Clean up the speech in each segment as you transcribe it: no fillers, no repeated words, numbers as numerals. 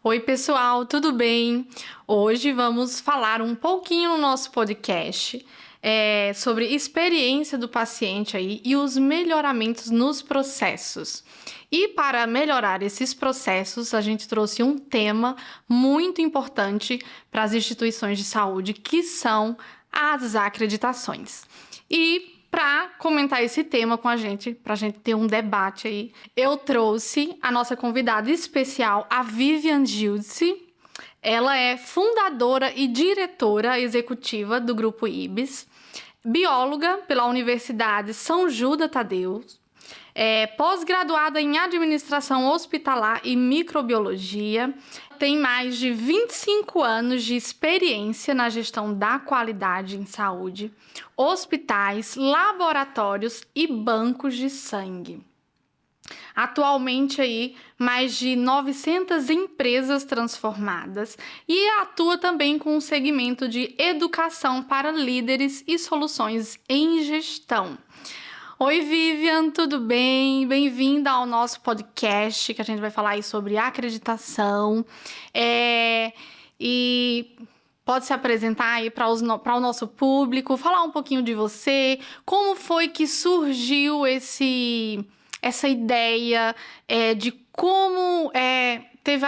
Oi, pessoal, tudo bem? Hoje vamos falar um pouquinho no nosso podcast sobre experiência do paciente aí e os melhoramentos nos processos. E para melhorar esses processos, a gente trouxe um tema muito importante para as instituições de saúde, que são as acreditações. E para comentar esse tema com a gente, para a gente ter um debate aí, eu trouxe a nossa convidada especial, a Vivian Giltze. Ela é fundadora e diretora executiva do Grupo IBS, bióloga pela Universidade São Judas Tadeu, pós-graduada em Administração Hospitalar e Microbiologia, tem mais de 25 anos de experiência na gestão da qualidade em saúde, hospitais, laboratórios e bancos de sangue. Atualmente aí, mais de 900 empresas transformadas e atua também com o segmento de educação para líderes e soluções em gestão. Oi, Vivian, tudo bem? Bem-vinda ao nosso podcast, que a gente vai falar aí sobre acreditação. E pode se apresentar aí para o nosso público, falar um pouquinho de você, como foi que surgiu essa ideia de como teve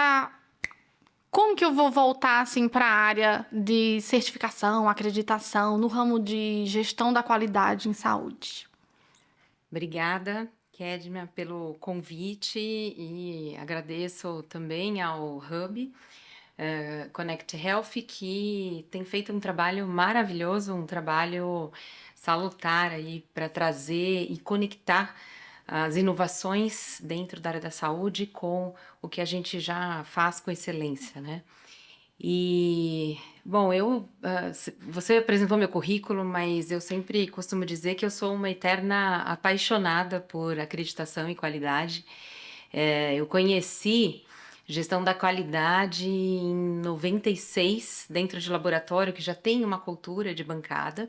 como que eu vou voltar assim para a área de certificação, acreditação no ramo de gestão da qualidade em saúde? Obrigada, Kedma, pelo convite e agradeço também ao Hub Connect Health, que tem feito um trabalho maravilhoso, um trabalho salutar aí para trazer e conectar as inovações dentro da área da saúde com o que a gente já faz com excelência, né? E, bom, você apresentou meu currículo, mas eu sempre costumo dizer que eu sou uma eterna apaixonada por acreditação e qualidade. Eu conheci gestão da qualidade em 96, dentro de laboratório, que já tem uma cultura de bancada.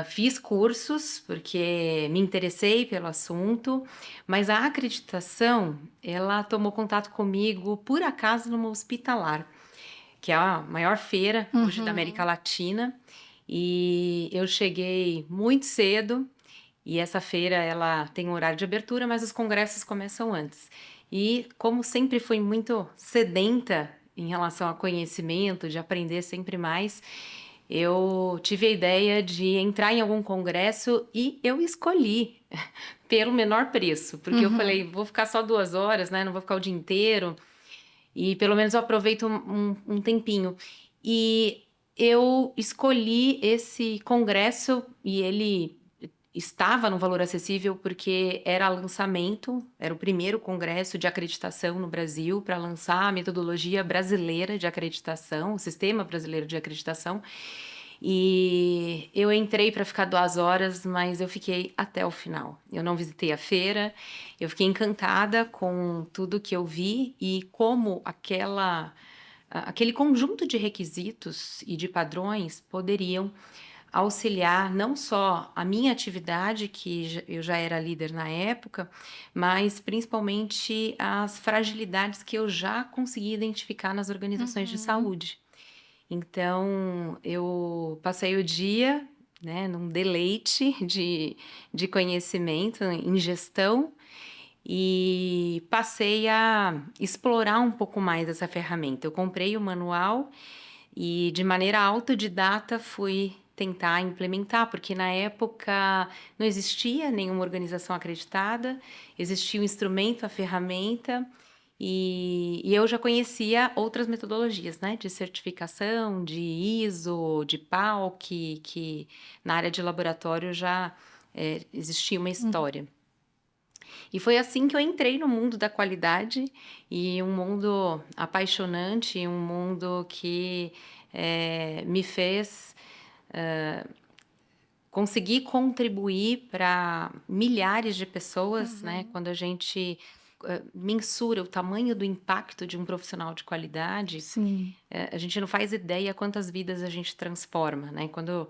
Fiz cursos, porque me interessei pelo assunto, mas a acreditação, ela tomou contato comigo, por acaso, numa hospitalar, que é a maior feira hoje da América Latina, e eu cheguei muito cedo, e essa feira ela tem um horário de abertura, mas os congressos começam antes. E como sempre fui muito sedenta em relação a conhecimento, de aprender sempre mais, eu tive a ideia de entrar em algum congresso e eu escolhi pelo menor preço, porque eu falei, vou ficar só 2 horas, né? Não vou ficar o dia inteiro. E pelo menos eu aproveito um tempinho. E eu escolhi esse congresso e ele estava no valor acessível porque era lançamento, era o primeiro congresso de acreditação no Brasil para lançar a metodologia brasileira de acreditação, o sistema brasileiro de acreditação. E eu entrei para ficar 2 horas, mas eu fiquei até o final. Eu não visitei a feira, eu fiquei encantada com tudo que eu vi e como aquele conjunto de requisitos e de padrões poderiam auxiliar não só a minha atividade, que eu já era líder na época, mas principalmente as fragilidades que eu já consegui identificar nas organizações de saúde. Então, eu passei o dia, né, num deleite de conhecimento em gestão e passei a explorar um pouco mais essa ferramenta. Eu comprei o manual e, de maneira autodidata, fui tentar implementar, porque na época não existia nenhuma organização acreditada, existia o instrumento, a ferramenta. E eu já conhecia outras metodologias, né, de certificação, de ISO, de PALC, que na área de laboratório já existia uma história. E foi assim que eu entrei no mundo da qualidade, e um mundo apaixonante, um mundo que me fez conseguir contribuir para milhares de pessoas, né, quando a gente mensura o tamanho do impacto de um profissional de qualidade. Sim. A gente não faz ideia quantas vidas a gente transforma, né? Quando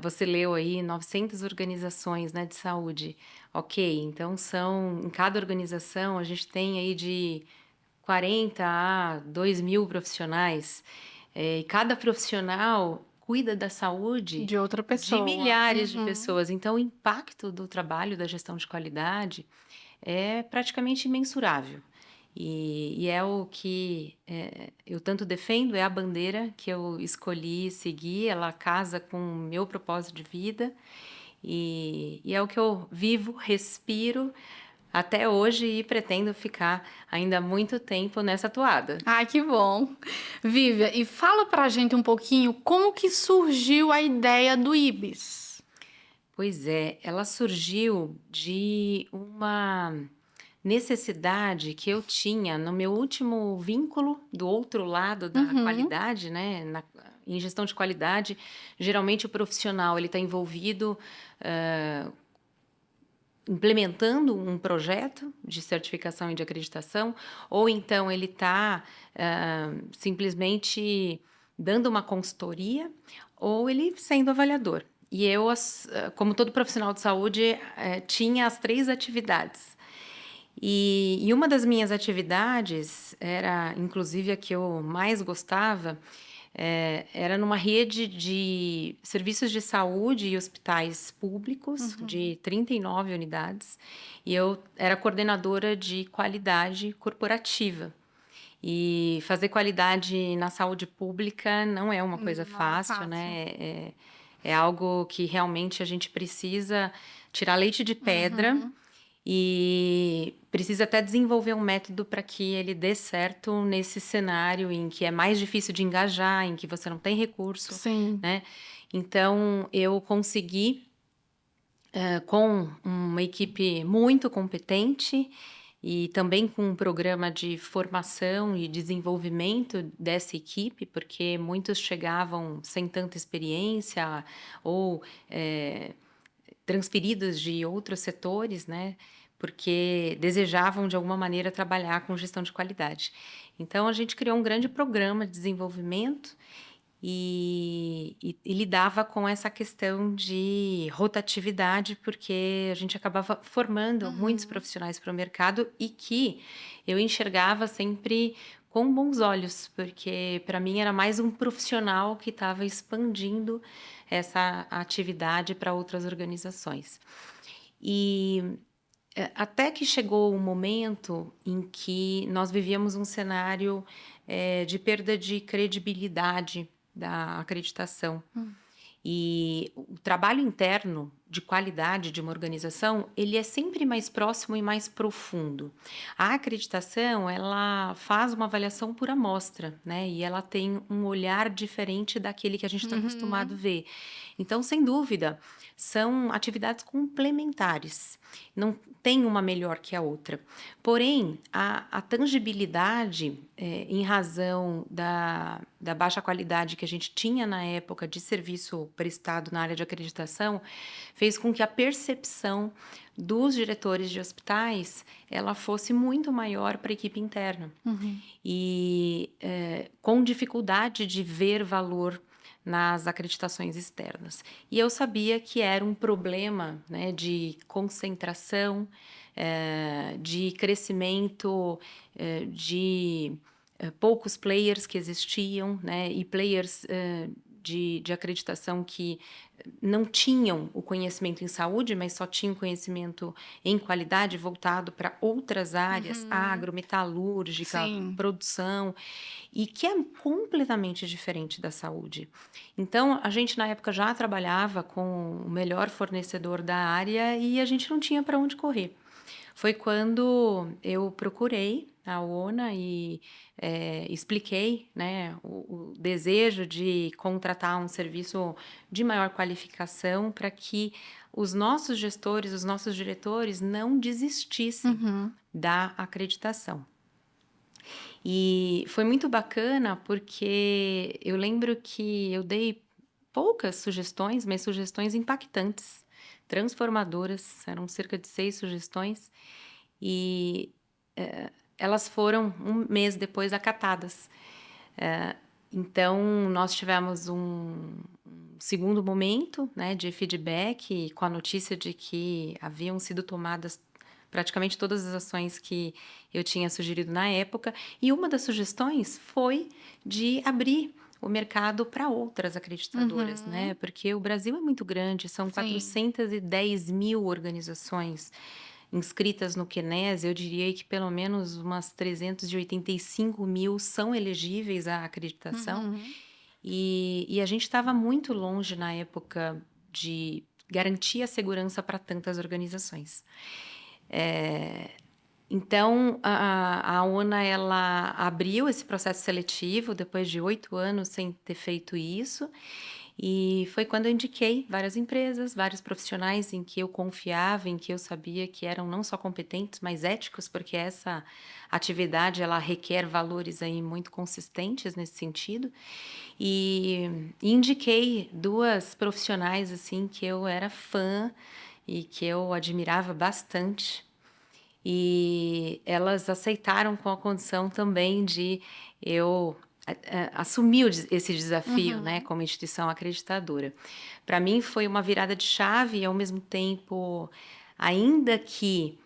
você leu aí 900 organizações, né, de saúde, ok, então em cada organização a gente tem aí de 40 a 2.000 profissionais, e cada profissional cuida da saúde De outra de pessoa. milhares de Uhum. pessoas. Então, o impacto do trabalho da gestão de qualidade é praticamente imensurável. E é o que eu tanto defendo, é a bandeira que eu escolhi seguir, ela casa com o meu propósito de vida e é o que eu vivo, respiro até hoje e pretendo ficar ainda muito tempo nessa toada. Ai, que bom. Vívia, e fala pra gente um pouquinho como que surgiu a ideia do Ibis. Pois é, ela surgiu de uma necessidade que eu tinha no meu último vínculo do outro lado da Uhum, qualidade, né? Em gestão de qualidade, geralmente o profissional ele está envolvido implementando um projeto de certificação e de acreditação, ou então ele está simplesmente dando uma consultoria, ou ele sendo avaliador. E eu, como todo profissional de saúde, tinha as 3 atividades. E uma das minhas atividades era, inclusive, a que eu mais gostava, era numa rede de serviços de saúde e hospitais públicos uhum. de 39 unidades, e eu era coordenadora de qualidade corporativa. E fazer qualidade na saúde pública não é uma coisa Não é fácil, fácil. né? É algo que realmente a gente precisa tirar leite de pedra Uhum, e precisa até desenvolver um método para que ele dê certo nesse cenário em que é mais difícil de engajar, em que você não tem recurso, sim. né? Então, eu consegui, com uma equipe muito competente e também com um programa de formação e desenvolvimento dessa equipe, porque muitos chegavam sem tanta experiência ou transferidos de outros setores, né? Porque desejavam de alguma maneira trabalhar com gestão de qualidade. Então a gente criou um grande programa de desenvolvimento e lidava com essa questão de rotatividade, porque a gente acabava formando muitos Uhum. profissionais para o mercado e que eu enxergava sempre com bons olhos, porque para mim era mais um profissional que estava expandindo essa atividade para outras organizações. E até que chegou o momento em que nós vivíamos um cenário de perda de credibilidade da acreditação. Hum. E o trabalho interno de qualidade de uma organização, ele é sempre mais próximo e mais profundo. A acreditação, ela faz uma avaliação por amostra, né? E ela tem um olhar diferente daquele que a gente está acostumado a Uhum. ver. Então, sem dúvida, são atividades complementares. Não tem uma melhor que a outra. Porém, a tangibilidade, em razão da baixa qualidade que a gente tinha na época de serviço prestado na área de acreditação, fez com que a percepção dos diretores de hospitais ela fosse muito maior para a equipe interna Uhum. e com dificuldade de ver valor nas acreditações externas. E eu sabia que era um problema, né, de concentração, de crescimento, de poucos players que existiam, né, e players de acreditação que não tinham o conhecimento em saúde, mas só tinham conhecimento em qualidade voltado para outras áreas, Uhum. agro, metalúrgica, Sim. produção, e que é completamente diferente da saúde. Então, a gente na época já trabalhava com o melhor fornecedor da área e a gente não tinha para onde correr. Foi quando eu procurei a ONA e expliquei, né, o desejo de contratar um serviço de maior qualificação para que os nossos gestores, os nossos diretores não desistissem Uhum. da acreditação. E foi muito bacana porque eu lembro que eu dei poucas sugestões, mas sugestões impactantes, transformadoras, eram cerca de 6 sugestões, e elas foram um mês depois acatadas. Então, nós tivemos um segundo momento, né, de feedback com a notícia de que haviam sido tomadas praticamente todas as ações que eu tinha sugerido na época. E uma das sugestões foi de abrir o mercado para outras acreditadoras, né? Porque o Brasil é muito grande, são Sim. 410 mil organizações inscritas no QNES. Eu diria que pelo menos umas 385 mil são elegíveis à acreditação. E a gente estava muito longe na época de garantir a segurança para tantas organizações. Então, a ONA, ela abriu esse processo seletivo depois de 8 anos sem ter feito isso. E foi quando eu indiquei várias empresas, vários profissionais em que eu confiava, em que eu sabia que eram não só competentes, mas éticos, porque essa atividade, ela requer valores aí muito consistentes nesse sentido. E indiquei 2 profissionais assim que eu era fã e que eu admirava bastante. E elas aceitaram com a condição também de eu assumir esse desafio, né, como instituição acreditadora. Para mim foi uma virada de chave e, ao mesmo tempo, ainda que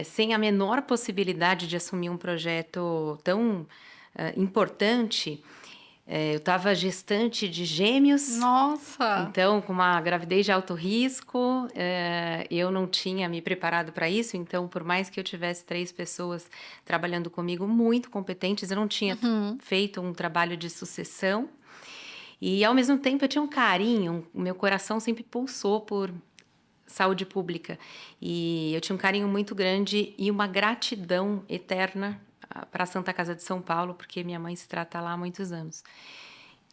sem a menor possibilidade de assumir um projeto tão importante, eu estava gestante de gêmeos. Nossa! Então, com uma gravidez de alto risco, eu não tinha me preparado para isso. Então, por mais que eu tivesse 3 pessoas trabalhando comigo muito competentes, eu não tinha feito um trabalho de sucessão. E, ao mesmo tempo, eu tinha um carinho, o meu coração sempre pulsou por saúde pública. E eu tinha um carinho muito grande e uma gratidão eterna para a Santa Casa de São Paulo, porque minha mãe se trata lá há muitos anos.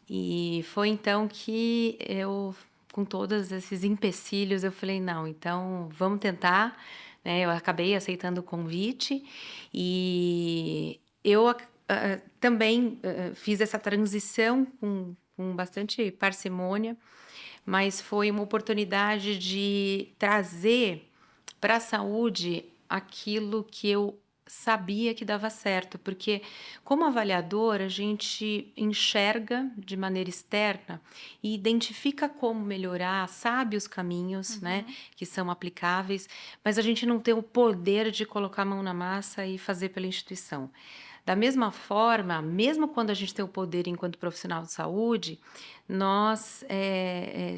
E foi então que eu, com todos esses empecilhos, eu falei, não, então vamos tentar, né? Eu acabei aceitando o convite e eu também fiz essa transição com bastante parcimônia, mas foi uma oportunidade de trazer para a saúde aquilo que eu sabia que dava certo, porque como avaliador a gente enxerga de maneira externa e identifica como melhorar, sabe os caminhos, né, que são aplicáveis, mas a gente não tem o poder de colocar a mão na massa e fazer pela instituição. Da mesma forma, mesmo quando a gente tem o poder enquanto profissional de saúde, nós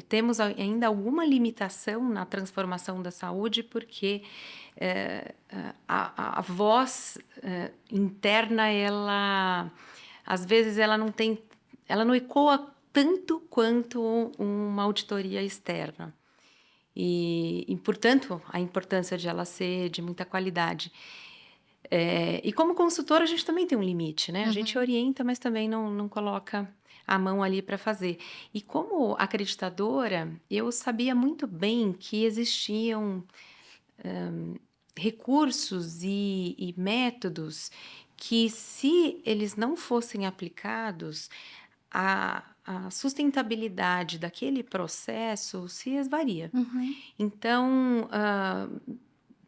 temos ainda alguma limitação na transformação da saúde, porque a voz interna, ela às vezes ela não ecoa tanto quanto uma auditoria externa. E, portanto, a importância de ela ser de muita qualidade. E como consultora, a gente também tem um limite, né? A gente orienta, mas também não coloca a mão ali para fazer. E como acreditadora, eu sabia muito bem que existiam recursos e métodos que, se eles não fossem aplicados, a sustentabilidade daquele processo se esvaria. Então,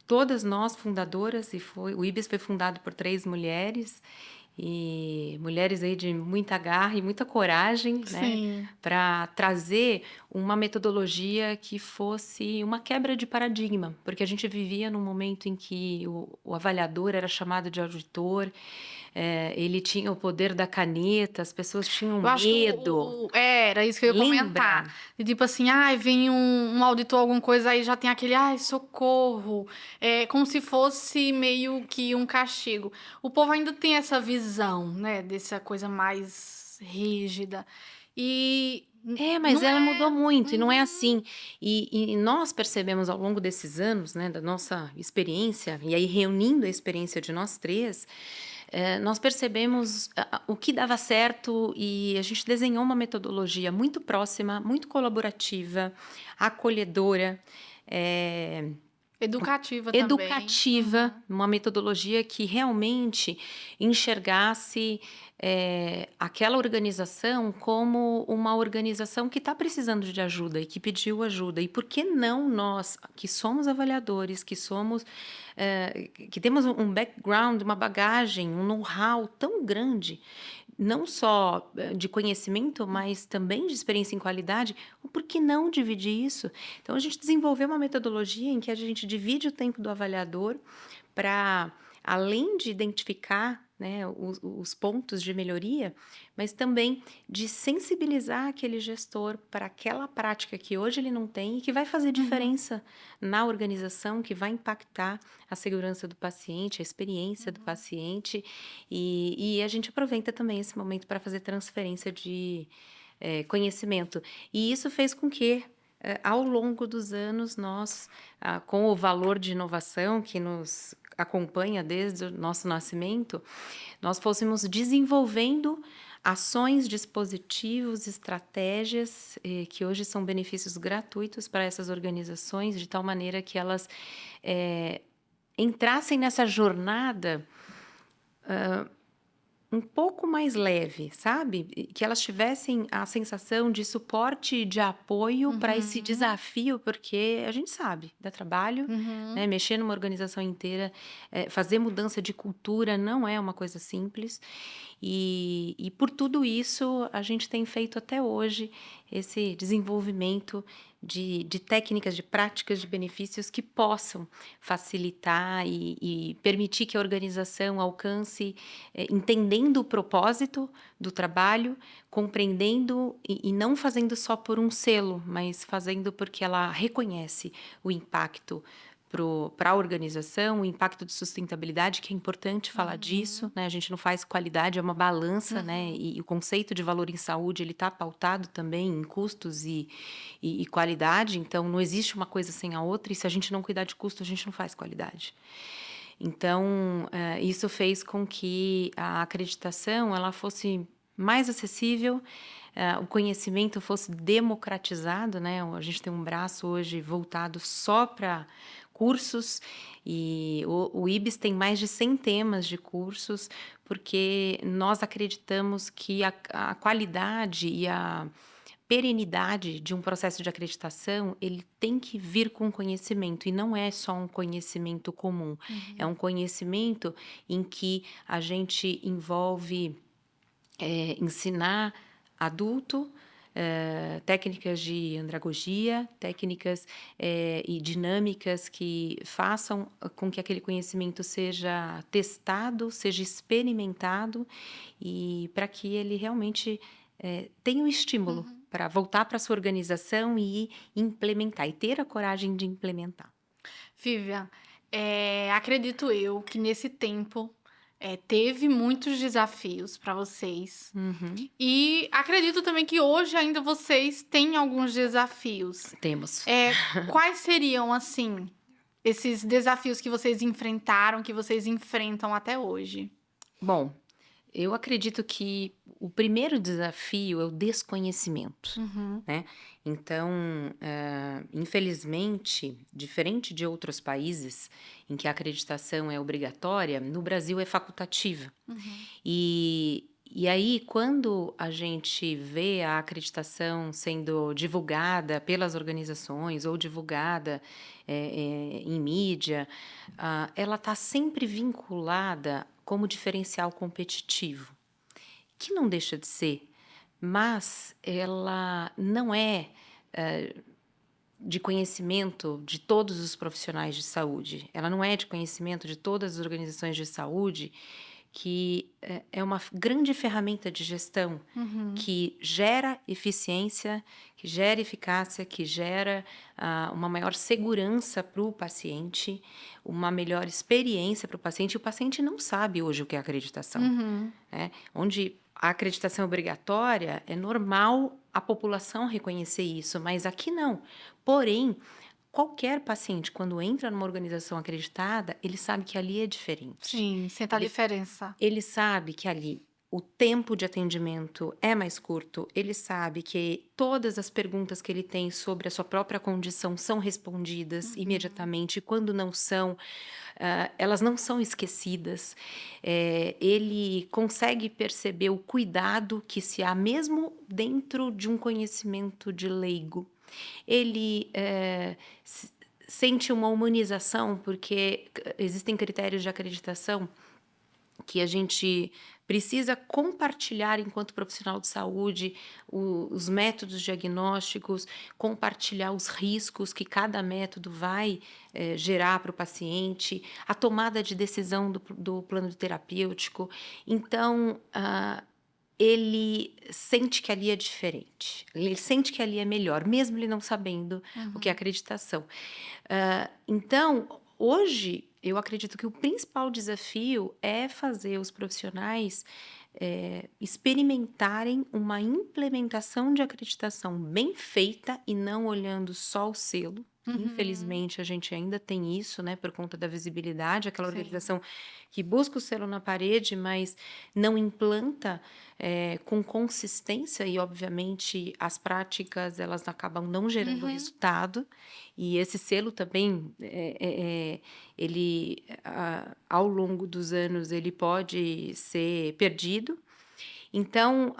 todas nós fundadoras, o IBES foi fundado por 3 mulheres, e mulheres aí de muita garra e muita coragem, né, para trazer uma metodologia que fosse uma quebra de paradigma, porque a gente vivia num momento em que o avaliador era chamado de auditor, ele tinha o poder da caneta, as pessoas tinham Eu acho que medo. era isso que eu ia comentar. Lembra? E tipo assim, ai, vem um auditor, alguma coisa, aí já tem aquele, ai, socorro. É como se fosse meio que um castigo. O povo ainda tem essa visão, né, dessa coisa mais rígida. E Mas não ela é. mudou muito, e não é assim. E nós percebemos ao longo desses anos, né, da nossa experiência, e aí reunindo a experiência de nós 3, nós percebemos o que dava certo, e a gente desenhou uma metodologia muito próxima, muito colaborativa, acolhedora, Educativa também. educativa, uma metodologia que realmente enxergasse aquela organização como uma organização que está precisando de ajuda e que pediu ajuda. E por que não nós, que somos avaliadores, que temos um background, uma bagagem, um know-how tão grande, não só de conhecimento, mas também de experiência em qualidade, por que não dividir isso? Então, a gente desenvolveu uma metodologia em que a gente divide o tempo do avaliador para, além de identificar, né, os pontos de melhoria, mas também de sensibilizar aquele gestor para aquela prática que hoje ele não tem e que vai fazer diferença na organização, que vai impactar a segurança do paciente, a experiência do paciente, e a gente aproveita também esse momento para fazer transferência de conhecimento. E isso fez com que, ao longo dos anos, nós, com o valor de inovação que nos acompanha desde o nosso nascimento, nós fôssemos desenvolvendo ações, dispositivos, estratégias que hoje são benefícios gratuitos para essas organizações, de tal maneira que elas entrassem nessa jornada um pouco mais leve, sabe? Que elas tivessem a sensação de suporte e de apoio para esse desafio, porque a gente sabe, dá trabalho, né? Mexer numa organização inteira, fazer mudança de cultura não é uma coisa simples. E por tudo isso, a gente tem feito até hoje esse desenvolvimento de técnicas, de práticas, de benefícios que possam facilitar e permitir que a organização alcance, entendendo o propósito do trabalho, compreendendo e não fazendo só por um selo, mas fazendo porque ela reconhece o impacto para a organização, o impacto de sustentabilidade, que é importante falar disso, né? A gente não faz qualidade, é uma balança, né? E o conceito de valor em saúde, ele está pautado também em custos e qualidade, então não existe uma coisa sem a outra, e se a gente não cuidar de custo, a gente não faz qualidade. Então, isso fez com que a acreditação ela fosse mais acessível, o conhecimento fosse democratizado, né? A gente tem um braço hoje voltado só para cursos, e o IBS tem mais de 100 temas de cursos, porque nós acreditamos que a qualidade e a perenidade de um processo de acreditação, ele tem que vir com conhecimento, e não é só um conhecimento comum, é um conhecimento em que a gente envolve ensinar adulto, técnicas de andragogia, técnicas e dinâmicas que façam com que aquele conhecimento seja testado, seja experimentado, e para que ele realmente tenha um estímulo para voltar para a sua organização e implementar, e ter a coragem de implementar. Vivian, acredito eu que nesse tempo teve muitos desafios para vocês. E acredito também que hoje ainda vocês têm alguns desafios. Temos. Quais seriam, assim, esses desafios que vocês enfrentaram, que vocês enfrentam até hoje? Bom, eu acredito que o primeiro desafio é o desconhecimento, né? Então, infelizmente, diferente de outros países em que a acreditação é obrigatória, no Brasil é facultativa. E aí, quando a gente vê a acreditação sendo divulgada pelas organizações ou divulgada em mídia, ela está sempre vinculada como diferencial competitivo, que não deixa de ser, mas ela não é de conhecimento de todos os profissionais de saúde, ela não é de conhecimento de todas as organizações de saúde, que é uma grande ferramenta de gestão que gera eficiência, que gera eficácia, que gera uma maior segurança para o paciente, uma melhor experiência para o paciente. E o paciente não sabe hoje o que é acreditação. Né? Onde a acreditação é obrigatória, é normal a população reconhecer isso, mas aqui não. Porém, qualquer paciente, quando entra numa organização acreditada, ele sabe que ali é diferente. Sim, senta a diferença. Ele sabe que ali o tempo de atendimento é mais curto, ele sabe que todas as perguntas que ele tem sobre a sua própria condição são respondidas imediatamente, e quando não são, elas não são esquecidas. Ele consegue perceber o cuidado que se há mesmo dentro de um conhecimento de leigo. Ele sente uma humanização, porque existem critérios de acreditação que a gente precisa compartilhar, enquanto profissional de saúde, os métodos diagnósticos, compartilhar os riscos que cada método vai gerar para o paciente, a tomada de decisão do plano terapêutico. Então, ele sente que ali é diferente, ele sente que ali é melhor, mesmo ele não sabendo o que é acreditação. Então, hoje, eu acredito que o principal desafio é fazer os profissionais experimentarem uma implementação de acreditação bem feita e não olhando só o selo. Infelizmente, a gente ainda tem isso, né, por conta da visibilidade, aquela Sim. organização que busca o selo na parede, mas não implanta com consistência e, obviamente, as práticas elas acabam não gerando resultado. E esse selo também, ele, ao longo dos anos, ele pode ser perdido. Então,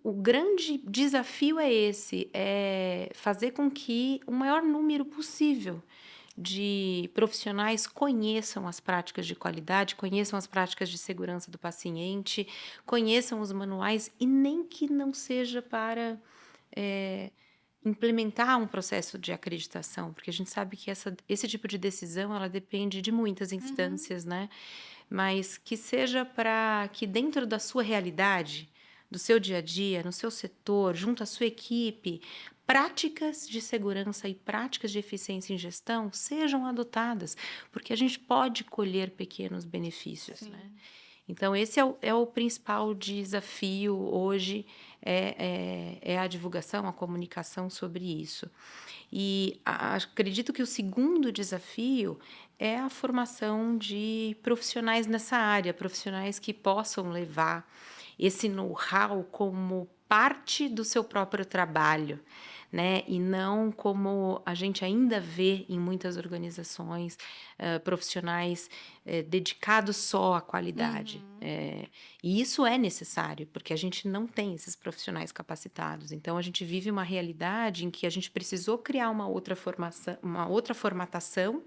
o grande desafio é esse, é fazer com que o maior número possível de profissionais conheçam as práticas de qualidade, conheçam as práticas de segurança do paciente, conheçam os manuais, e nem que não seja para implementar um processo de acreditação, porque a gente sabe que esse tipo de decisão ela depende de muitas instâncias, né? Mas que seja para que dentro da sua realidade, do seu dia a dia, no seu setor, junto à sua equipe, práticas de segurança e práticas de eficiência em gestão sejam adotadas, porque a gente pode colher pequenos benefícios, né? Então, esse é o principal desafio hoje, é a divulgação, a comunicação sobre isso. E acredito que o segundo desafio é a formação de profissionais nessa área, profissionais que possam levar esse know-how como parte do seu próprio trabalho, né? E não como a gente ainda vê em muitas organizações, profissionais dedicados só à qualidade. E isso é necessário, porque a gente não tem esses profissionais capacitados. Então, a gente vive uma realidade em que a gente precisou criar uma outra formatação,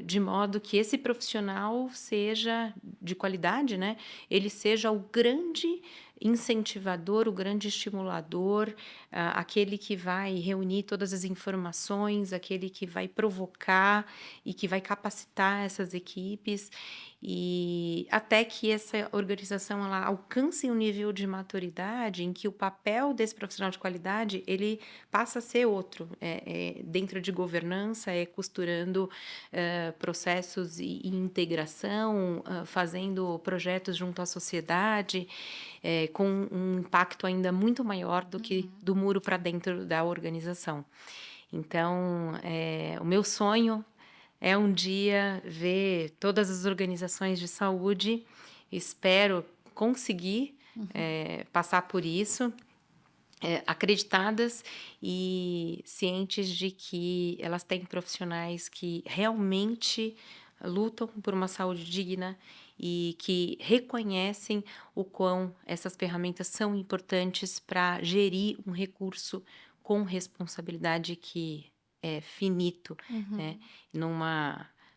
de modo que esse profissional seja de qualidade, né? Ele seja o grande incentivador, o grande estimulador, aquele que vai reunir todas as informações, aquele que vai provocar e que vai capacitar essas equipes, e até que essa organização ela alcance um nível de maturidade em que o papel desse profissional de qualidade ele passa a ser outro, dentro de governança, costurando processos e integração, fazendo projetos junto à sociedade, com um impacto ainda muito maior do que do muro para dentro da organização. Então, o meu sonho é um dia ver todas as organizações de saúde, espero conseguir passar por isso, acreditadas e cientes de que elas têm profissionais que realmente lutam por uma saúde digna e que reconhecem o quão essas ferramentas são importantes para gerir um recurso com responsabilidade que é finito, né?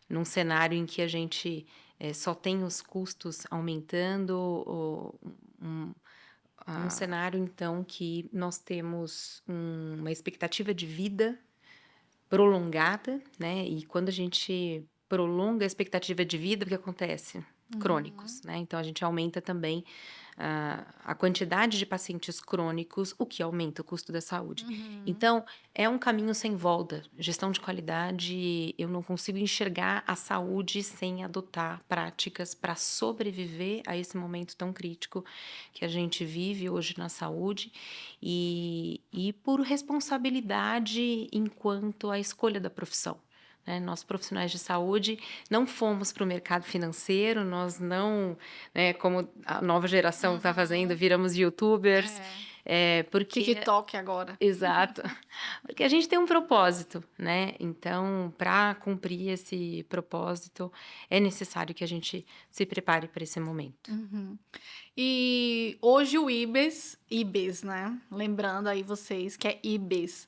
Num cenário em que a gente só tem os custos aumentando, num cenário, então, que nós temos uma expectativa de vida prolongada, né? E quando a gente prolonga a expectativa de vida, o que acontece? Crônicos, né? Então, a gente aumenta também a quantidade de pacientes crônicos, o que aumenta o custo da saúde. Então, é um caminho sem volta. Gestão de qualidade, eu não consigo enxergar a saúde sem adotar práticas para sobreviver a esse momento tão crítico que a gente vive hoje na saúde e por responsabilidade enquanto a escolha da profissão. Nós, profissionais de saúde, não fomos para o mercado financeiro, nós não, como a nova geração está fazendo, viramos youtubers. Porque TikTok agora. Exato. Porque a gente tem um propósito, né? Então, para cumprir esse propósito, é necessário que a gente se prepare para esse momento. E hoje o IBES, né? Lembrando aí vocês que é IBES.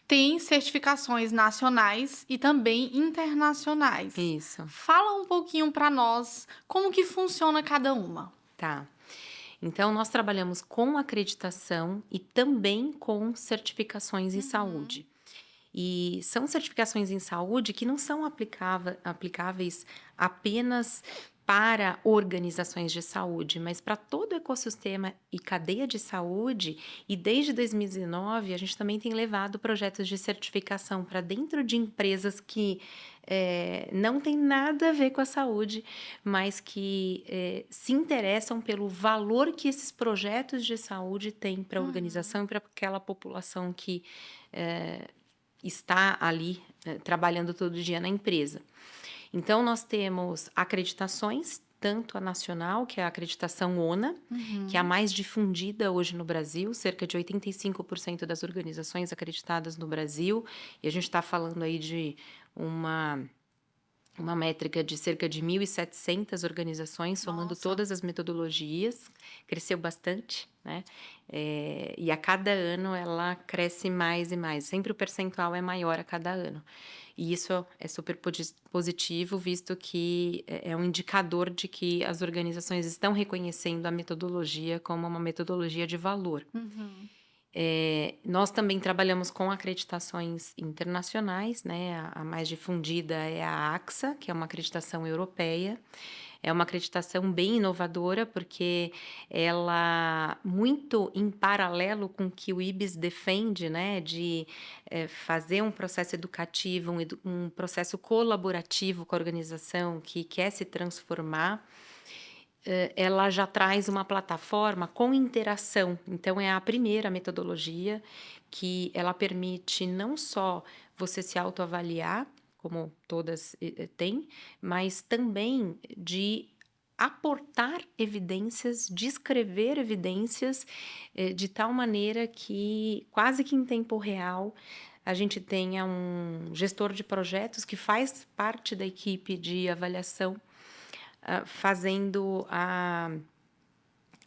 tem certificações nacionais e também internacionais. Isso, Fala um pouquinho para nós como que funciona cada uma. tá. Então, nós trabalhamos com acreditação e também com certificações em Uhum. saúde. E são certificações em saúde que não são aplicáveis apenas para organizações de saúde, mas para todo o ecossistema e cadeia de saúde. E desde 2019, a gente também tem levado projetos de certificação para dentro de empresas que não tem nada a ver com a saúde, mas que se interessam pelo valor que esses projetos de saúde têm para a Uhum. organização e para aquela população que eh, está ali trabalhando todo dia na empresa. Então, nós temos acreditações, tanto a nacional, que é a acreditação ONA, que é a Uhum. mais difundida hoje no Brasil, cerca de 85% das organizações acreditadas no Brasil, e a gente está falando aí de uma métrica de cerca de 1.700 organizações, somando Nossa. todas as metodologias, cresceu bastante, né? E a cada ano ela cresce mais e mais, sempre o percentual é maior a cada ano. E isso é super positivo, visto que é um indicador de que as organizações estão reconhecendo a metodologia como uma metodologia de valor. Uhum. Nós também trabalhamos com acreditações internacionais, né? A mais difundida é a AXA, que é uma acreditação europeia. É uma acreditação bem inovadora, porque ela, muito em paralelo com o que o IBS defende, né? De fazer um processo educativo, um processo colaborativo com a organização que quer se transformar. Ela já traz uma plataforma com interação. Então, é a primeira metodologia que ela permite não só você se autoavaliar, como todas têm, mas também de aportar evidências, descrever evidências, de tal maneira que, quase que em tempo real, a gente tenha um gestor de projetos que faz parte da equipe de avaliação fazendo a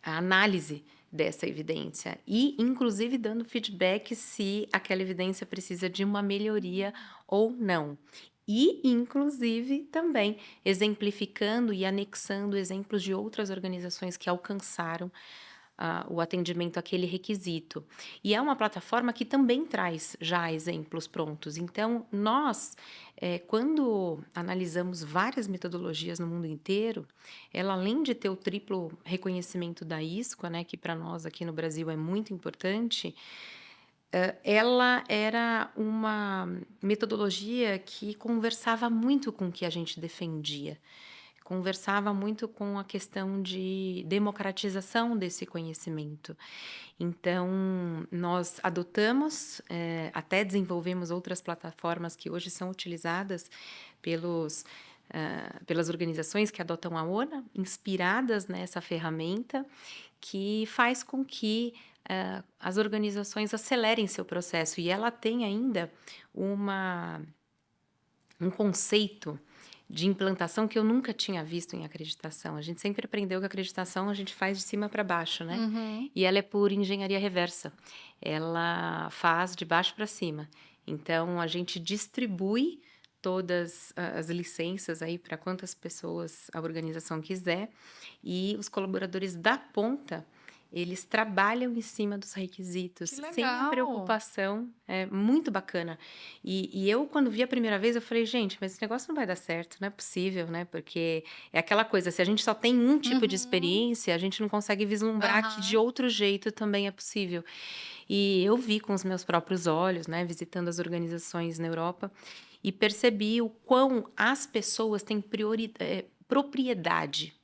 análise dessa evidência e, inclusive, dando feedback se aquela evidência precisa de uma melhoria ou não. E, inclusive, também exemplificando e anexando exemplos de outras organizações que alcançaram o atendimento àquele requisito. E é uma plataforma que também traz já exemplos prontos. Então, nós, quando analisamos várias metodologias no mundo inteiro, ela, além de ter o triplo reconhecimento da ISCO, né, que para nós aqui no Brasil é muito importante, ela era uma metodologia que conversava muito com o que a gente defendia. Conversava muito com a questão de democratização desse conhecimento. Então, nós adotamos, até desenvolvemos outras plataformas que hoje são utilizadas pelas organizações que adotam a ONA, inspiradas nessa ferramenta, que faz com que as organizações acelerem seu processo. E ela tem ainda um conceito de implantação que eu nunca tinha visto em acreditação. A gente sempre aprendeu que a acreditação a gente faz de cima para baixo, né? Uhum. E ela é por engenharia reversa. Ela faz de baixo para cima. Então, a gente distribui todas as licenças aí para quantas pessoas a organização quiser, e os colaboradores da ponta, eles trabalham em cima dos requisitos, Que sem a legal. preocupação, é muito bacana. E eu, quando vi a primeira vez, eu falei, gente, mas esse negócio não vai dar certo, não é possível, né? Porque é aquela coisa, se a gente só tem um tipo de Uhum. experiência, a gente não consegue vislumbrar que de Aham. outro jeito também é possível. E eu vi com os meus próprios olhos, né, visitando as organizações na Europa, e percebi o quão as pessoas têm propriedade.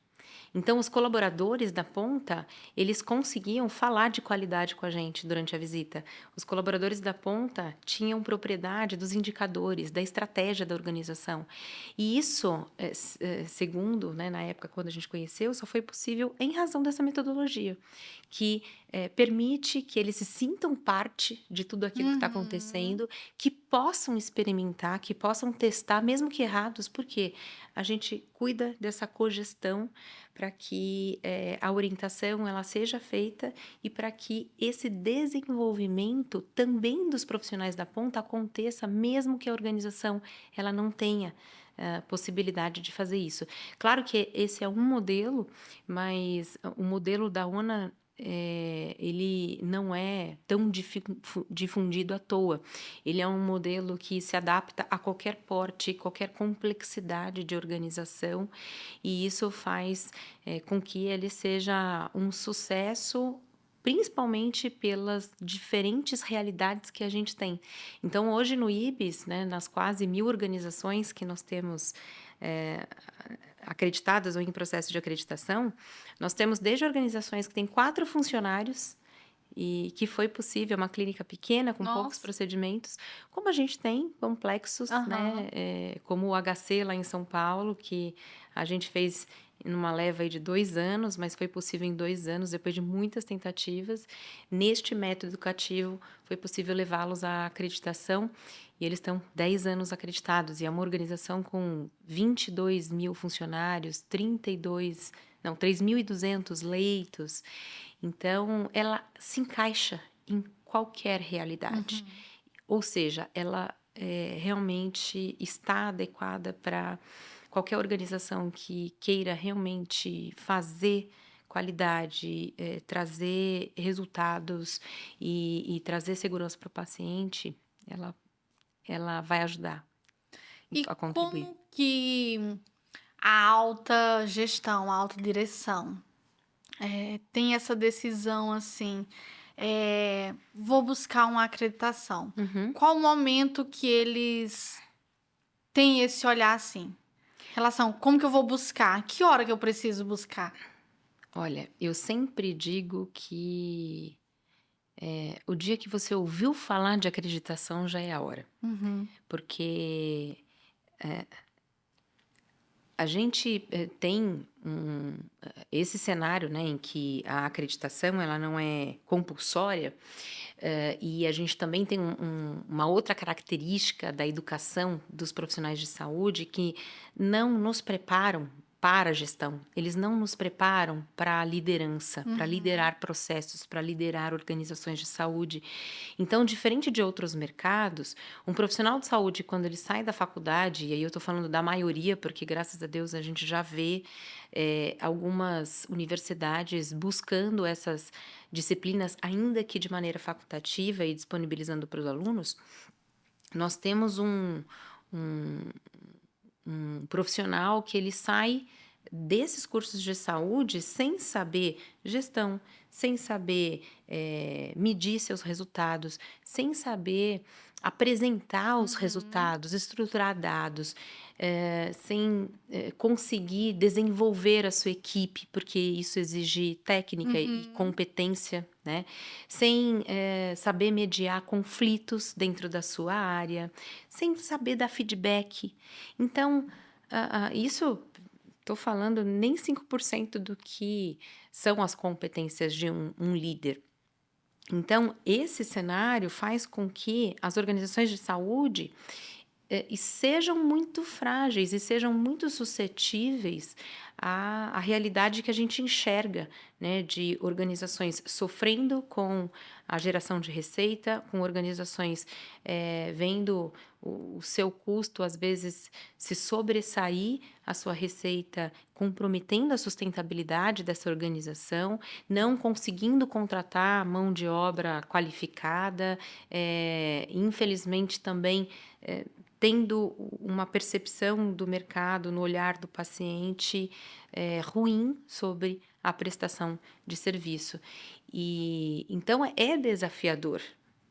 Então, os colaboradores da ponta, eles conseguiam falar de qualidade com a gente durante a visita. Os colaboradores da ponta tinham propriedade dos indicadores, da estratégia da organização. E isso, segundo, né, na época quando a gente conheceu, só foi possível em razão dessa metodologia, que permite que eles se sintam parte de tudo aquilo que está Uhum. acontecendo, que possam experimentar, que possam testar, mesmo que errados, porque a gente cuida dessa cogestão para que a orientação ela seja feita e para que esse desenvolvimento também dos profissionais da ponta aconteça, mesmo que a organização ela não tenha possibilidade de fazer isso. Claro que esse é um modelo, mas o modelo da ONA ele não é tão difundido à toa. Ele é um modelo que se adapta a qualquer porte, qualquer complexidade de organização, e isso faz com que ele seja um sucesso, principalmente pelas diferentes realidades que a gente tem. Então, hoje no IBS, né, nas quase 1.000 organizações que nós temos acreditadas ou em processo de acreditação, nós temos desde organizações que têm 4 funcionários e que foi possível uma clínica pequena com poucos procedimentos, como a gente tem complexos, né, como o HC lá em São Paulo, que a gente fez numa leva aí de 2 anos, mas foi possível em 2 anos, depois de muitas tentativas. Neste método educativo, foi possível levá-los à acreditação, e eles estão 10 anos acreditados, e é uma organização com 22.000 funcionários, 3.200 leitos. Então, ela se encaixa em qualquer realidade. Ou seja, ela realmente está adequada para qualquer organização que queira realmente fazer qualidade, trazer resultados e trazer segurança para o paciente, ela vai ajudar E a contribuir. como que a alta gestão, a alta direção tem essa decisão assim, vou buscar uma acreditação. Qual o momento que eles têm esse olhar assim? Relação, como que eu vou buscar? Que hora que eu preciso buscar? Olha, eu sempre digo que o dia que você ouviu falar de acreditação já é a hora. Porque a gente tem esse cenário, né, em que a acreditação ela não é compulsória, e a gente também tem uma outra característica da educação dos profissionais de saúde que não nos preparam para a gestão, eles não nos preparam para a liderança, para liderar processos, para liderar organizações de saúde. Então, diferente de outros mercados, um profissional de saúde, quando ele sai da faculdade, e aí eu estou falando da maioria, porque graças a Deus a gente já vê algumas universidades buscando essas disciplinas, ainda que de maneira facultativa e disponibilizando para os alunos, nós temos um profissional que ele sai desses cursos de saúde sem saber gestão, sem saber medir seus resultados, sem saber apresentar os resultados, estruturar dados, sem conseguir desenvolver a sua equipe, porque isso exige técnica e competência, né? Sem saber mediar conflitos dentro da sua área, sem saber dar feedback. Então, isso, estou falando nem 5% do que são as competências de um líder. Então, esse cenário faz com que as organizações de saúde sejam muito frágeis e sejam muito suscetíveis à realidade que a gente enxerga, né, de organizações sofrendo com a geração de receita, com organizações vendo o seu custo, às vezes, se sobressair a sua receita, comprometendo a sustentabilidade dessa organização, não conseguindo contratar mão de obra qualificada, infelizmente também tendo uma percepção do mercado no olhar do paciente ruim sobre a prestação de serviço. E então é desafiador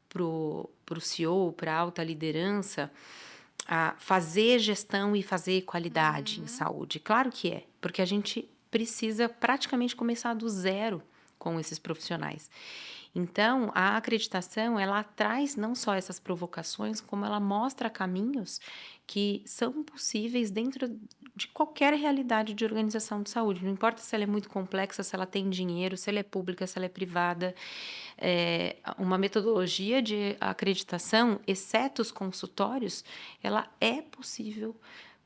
para o CEO, para a alta liderança, a fazer gestão e fazer qualidade em saúde. Claro que é, porque a gente precisa praticamente começar do zero com esses profissionais. Então, a acreditação, ela traz não só essas provocações, como ela mostra caminhos que são possíveis dentro de qualquer realidade de organização de saúde. Não importa se ela é muito complexa, se ela tem dinheiro, se ela é pública, se ela é privada. Uma metodologia de acreditação, exceto os consultórios, ela é possível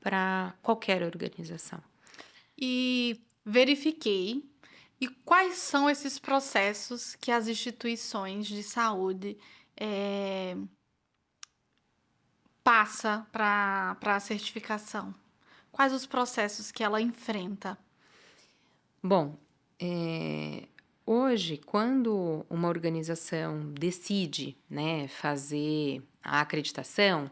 para qualquer organização. e verifiquei. E quais são esses processos que as instituições de saúde eh, passa para a certificação? Quais os processos que ela enfrenta? Bom, hoje, quando uma organização decide, né, fazer a acreditação,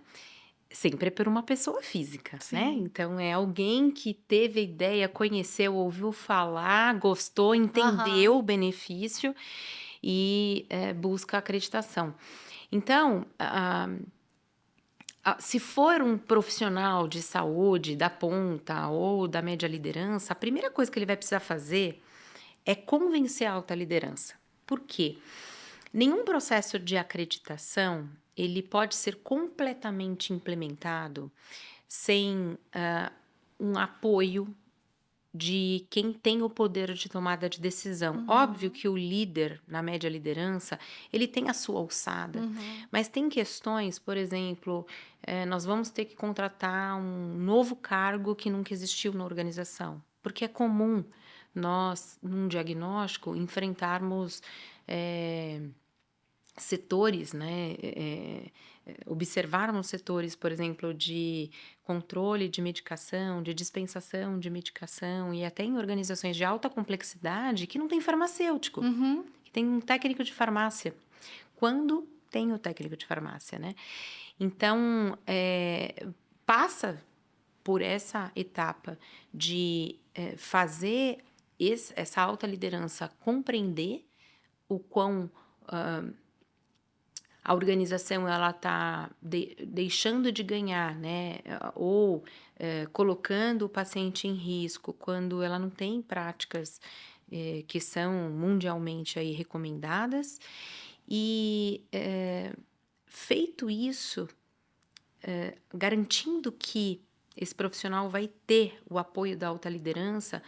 sempre é por uma pessoa física, né? Sim. Então é alguém que teve a ideia, conheceu, ouviu falar, gostou, entendeu Aham. o benefício e busca a acreditação. Então, se for um profissional de saúde da ponta ou da média liderança, a primeira coisa que ele vai precisar fazer é convencer a alta liderança. Por quê? Nenhum processo de acreditação ele pode ser completamente implementado sem um apoio de quem tem o poder de tomada de decisão. Óbvio Uhum. que o líder, na média liderança, ele tem a sua alçada, Uhum. mas tem questões, por exemplo, nós vamos ter que contratar um novo cargo que nunca existiu na organização, porque é comum nós, num diagnóstico, enfrentarmos setores, né, observarmos setores, por exemplo, de controle de medicação, de dispensação de medicação e até em organizações de alta complexidade que não tem farmacêutico, Uhum. que tem um técnico de farmácia. Quando tem o técnico de farmácia, né? Então, passa por essa etapa de fazer essa alta liderança compreender o quão a organização ela está deixando de ganhar, né? Ou colocando o paciente em risco quando ela não tem práticas que são mundialmente aí recomendadas. E feito isso, garantindo que esse profissional vai ter o apoio da alta liderança,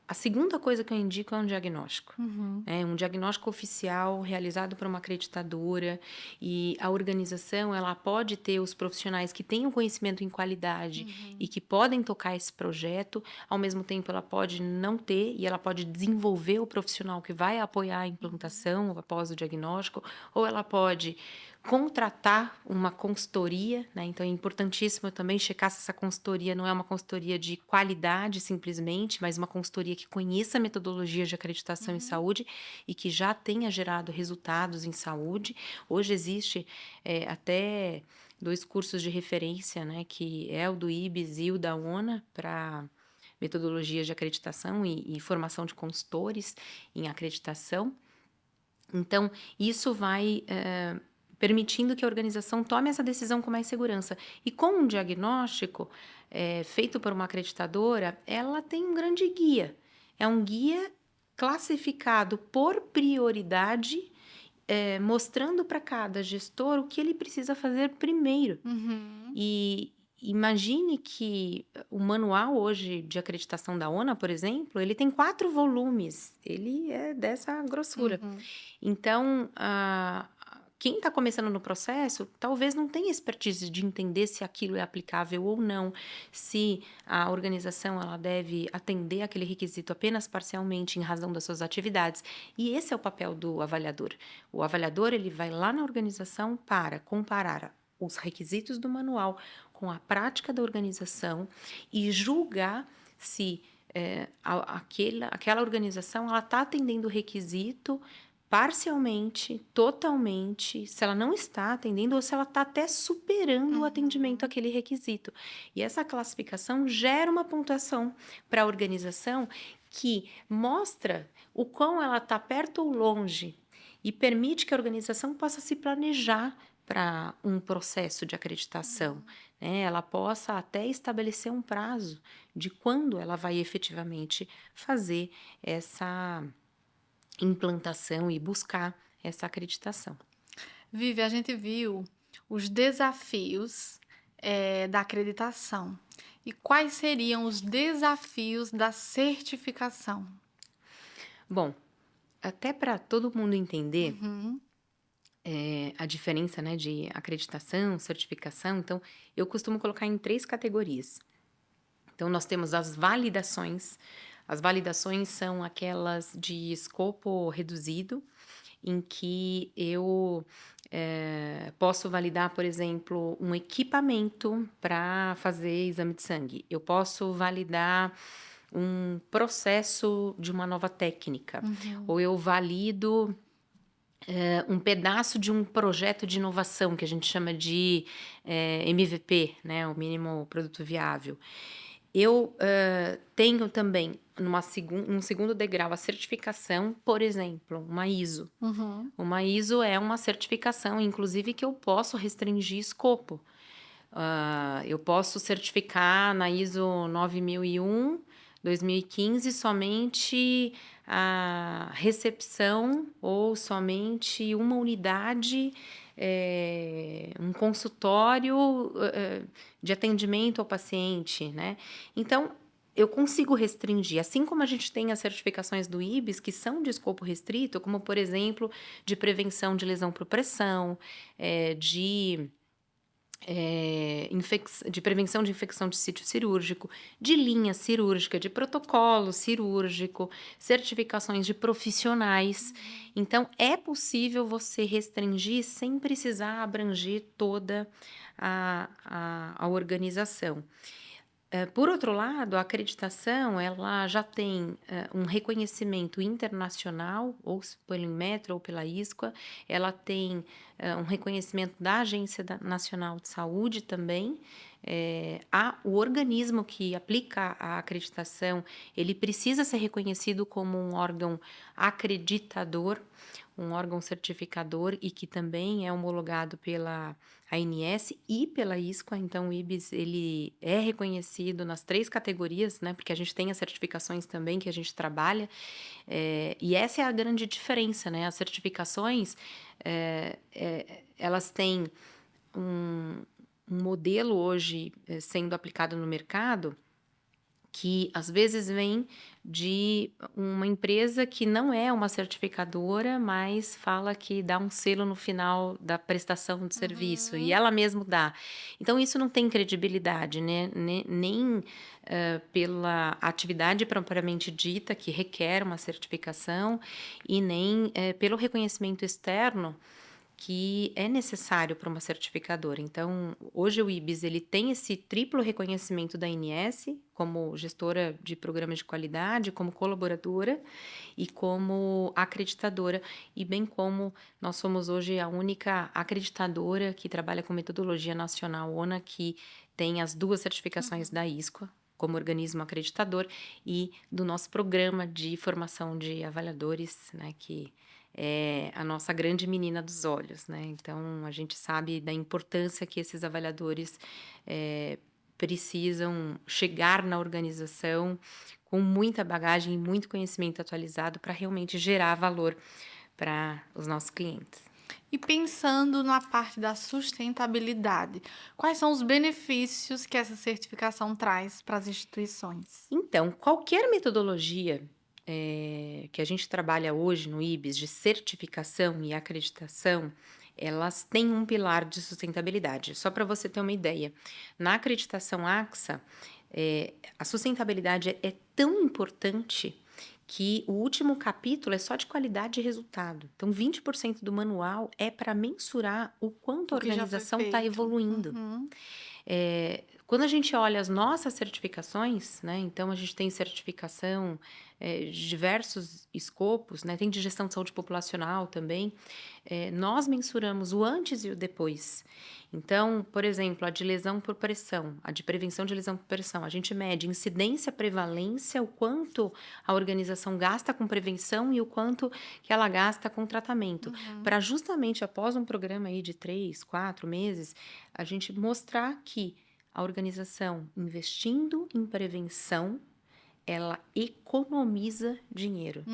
a segunda coisa que eu indico é um diagnóstico. Uhum. É um diagnóstico oficial realizado por uma acreditadora e a organização ela pode ter os profissionais que têm o conhecimento em qualidade e que podem tocar esse projeto, ao mesmo tempo ela pode não ter e ela pode desenvolver o profissional que vai apoiar a implantação após o diagnóstico, ou ela pode contratar uma consultoria, né? Então é importantíssimo também checar se essa consultoria não é uma consultoria de qualidade simplesmente, mas uma consultoria que conheça metodologias de acreditação em Uhum. saúde e que já tenha gerado resultados em saúde. Hoje existe até 2 cursos de referência, né? Que é o do IBS e o da ONA para metodologias de acreditação e formação de consultores em acreditação. Então, isso vai permitindo que a organização tome essa decisão com mais segurança. E com um diagnóstico feito por uma acreditadora, ela tem um grande guia. É um guia classificado por prioridade, mostrando para cada gestor o que ele precisa fazer primeiro. Uhum. E imagine que o manual hoje de acreditação da ONA, por exemplo, ele tem 4 volumes. Ele é dessa grossura. Uhum. Então, quem está começando no processo talvez não tenha expertise de entender se aquilo é aplicável ou não, se a organização ela deve atender aquele requisito apenas parcialmente em razão das suas atividades. E esse é o papel do avaliador. O avaliador ele vai lá na organização para comparar os requisitos do manual com a prática da organização e julgar se aquela organização ela está atendendo o requisito parcialmente, totalmente, se ela não está atendendo ou se ela está até superando o atendimento Uhum. àquele requisito. E essa classificação gera uma pontuação para a organização que mostra o quão ela está perto ou longe e permite que a organização possa se planejar para um processo de acreditação, né? Ela possa até estabelecer um prazo de quando ela vai efetivamente fazer essa implantação e buscar essa acreditação. Vivi, a gente viu os desafios, da acreditação. E quais seriam os desafios da certificação? Bom, até para todo mundo entender Uhum. a diferença, né, de acreditação, certificação, então eu costumo colocar em 3 categorias. Então, nós temos as validações. As validações são aquelas de escopo reduzido, em que eu posso validar, por exemplo, um equipamento para fazer exame de sangue. Eu posso validar um processo de uma nova técnica, ou eu valido um pedaço de um projeto de inovação que a gente chama de MVP, né, o mínimo produto viável. Eu tenho também, num segundo degrau, a certificação, por exemplo, uma ISO. Uma ISO é uma certificação, inclusive, que eu posso restringir escopo. Eu posso certificar na ISO 9001, 2015, somente a recepção ou somente uma unidade, um consultório de atendimento ao paciente, né? Então, eu consigo restringir, assim como a gente tem as certificações do IBS, que são de escopo restrito, como, por exemplo, de prevenção de lesão por pressão, de prevenção de infecção de sítio cirúrgico, de linha cirúrgica, de protocolo cirúrgico, certificações de profissionais. Então, é possível você restringir sem precisar abranger toda a organização. Por outro lado, a acreditação ela já tem um reconhecimento internacional, ou pelo Inmetro ou pela ISQA, ela tem um reconhecimento da Agência Nacional de Saúde também. O organismo que aplica a acreditação, ele precisa ser reconhecido como um órgão acreditador, um órgão certificador e que também é homologado pela ANS e pela ISQA. Então, o IBS ele é reconhecido nas 3 categorias, né? Porque a gente tem as certificações também que a gente trabalha. E essa é a grande diferença, né? As certificações, elas têm um modelo hoje sendo aplicado no mercado que às vezes vem de uma empresa que não é uma certificadora, mas fala que dá um selo no final da prestação de serviço, e ela mesma dá. Então, isso não tem credibilidade, né? Nem pela atividade propriamente dita, que requer uma certificação, e nem pelo reconhecimento externo que é necessário para uma certificadora. Então, hoje o IBS ele tem esse triplo reconhecimento da ANS como gestora de programas de qualidade, como colaboradora e como acreditadora, e bem como nós somos hoje a única acreditadora que trabalha com metodologia nacional ONA, que tem as 2 certificações da ISQA como organismo acreditador e do nosso programa de formação de avaliadores, né, que é a nossa grande menina dos olhos, né? Então, a gente sabe da importância que esses avaliadores precisam chegar na organização com muita bagagem e muito conhecimento atualizado para realmente gerar valor para os nossos clientes. E pensando na parte da sustentabilidade, quais são os benefícios que essa certificação traz para as instituições? Então, qualquer metodologia que a gente trabalha hoje no IBS de certificação e acreditação, elas têm um pilar de sustentabilidade. Só para você ter uma ideia, na acreditação AXA, a sustentabilidade é tão importante que o último capítulo é só de qualidade e resultado. Então, 20% do manual é para mensurar o quanto a organização está evoluindo. Quando a gente olha as nossas certificações, né, então a gente tem certificação de diversos escopos, né, tem de gestão de saúde populacional também, nós mensuramos o antes e o depois. Então, por exemplo, a de lesão por pressão, a de prevenção de lesão por pressão, a gente mede incidência, prevalência, o quanto a organização gasta com prevenção e o quanto que ela gasta com tratamento, para justamente após um programa aí de 3, 4 meses, a gente mostrar que a organização investindo em prevenção, ela economiza dinheiro,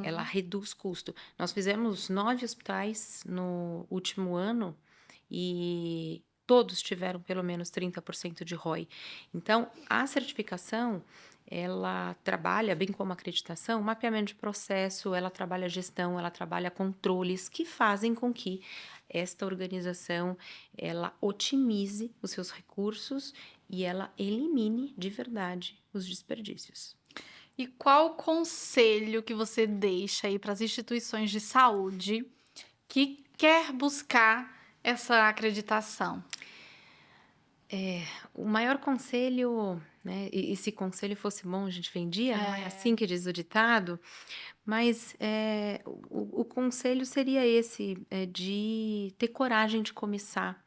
ela reduz custo. Nós fizemos 9 hospitais no último ano e todos tiveram pelo menos 30% de ROI. Então, a certificação, ela trabalha, bem como a acreditação, mapeamento de processo, ela trabalha gestão, ela trabalha controles que fazem com que esta organização, ela otimize os seus recursos e ela elimine de verdade os desperdícios. E qual conselho que você deixa aí para as instituições de saúde que quer buscar essa acreditação? O maior conselho, né, e se conselho fosse bom a gente vendia, não é assim que diz o ditado, mas o conselho seria esse, de ter coragem de começar.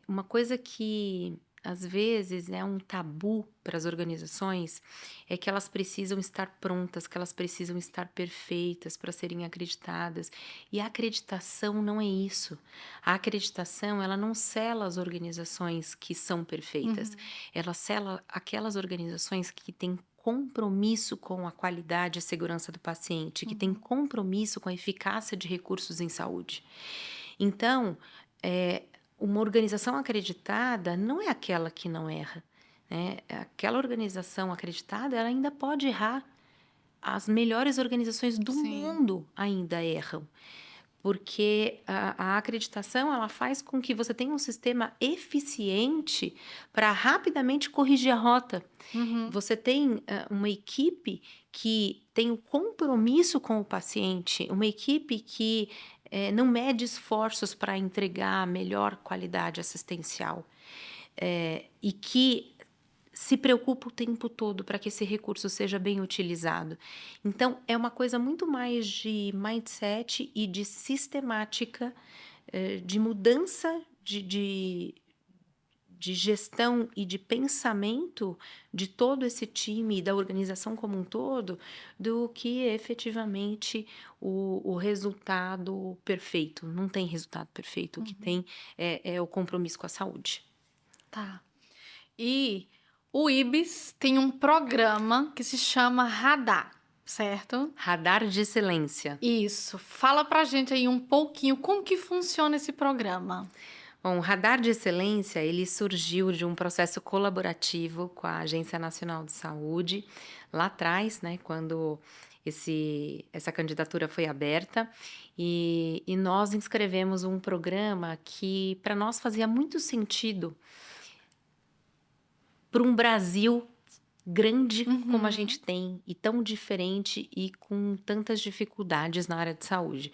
Uma coisa que às vezes é um tabu para as organizações é que elas precisam estar prontas, que elas precisam estar perfeitas para serem acreditadas. E a acreditação não é isso. A acreditação, ela não sela as organizações que são perfeitas. Ela sela aquelas organizações que têm compromisso com a qualidade e a segurança do paciente, que têm compromisso com a eficácia de recursos em saúde. Então, uma organização acreditada não é aquela que não erra, né? Aquela organização acreditada, ela ainda pode errar. As melhores organizações do Sim. mundo ainda erram, porque a acreditação, ela faz com que você tenha um sistema eficiente para rapidamente corrigir a rota. Você tem uma equipe que tem o compromisso com o paciente, uma equipe que não mede esforços para entregar a melhor qualidade assistencial, e que se preocupa o tempo todo para que esse recurso seja bem utilizado. Então, é uma coisa muito mais de mindset e de sistemática, de mudança de gestão e de pensamento de todo esse time e da organização como um todo, do que efetivamente o resultado perfeito. Não tem resultado perfeito, o que tem é o compromisso com a saúde. Tá. E o IBS tem um programa que se chama Radar, certo? Radar de excelência. Isso. Fala pra gente aí um pouquinho como que funciona esse programa. Bom, o Radar de Excelência, ele surgiu de um processo colaborativo com a Agência Nacional de Saúde, lá atrás, né, quando essa candidatura foi aberta, e nós inscrevemos um programa que para nós fazia muito sentido para um Brasil grande como a gente tem, e tão diferente e com tantas dificuldades na área de saúde.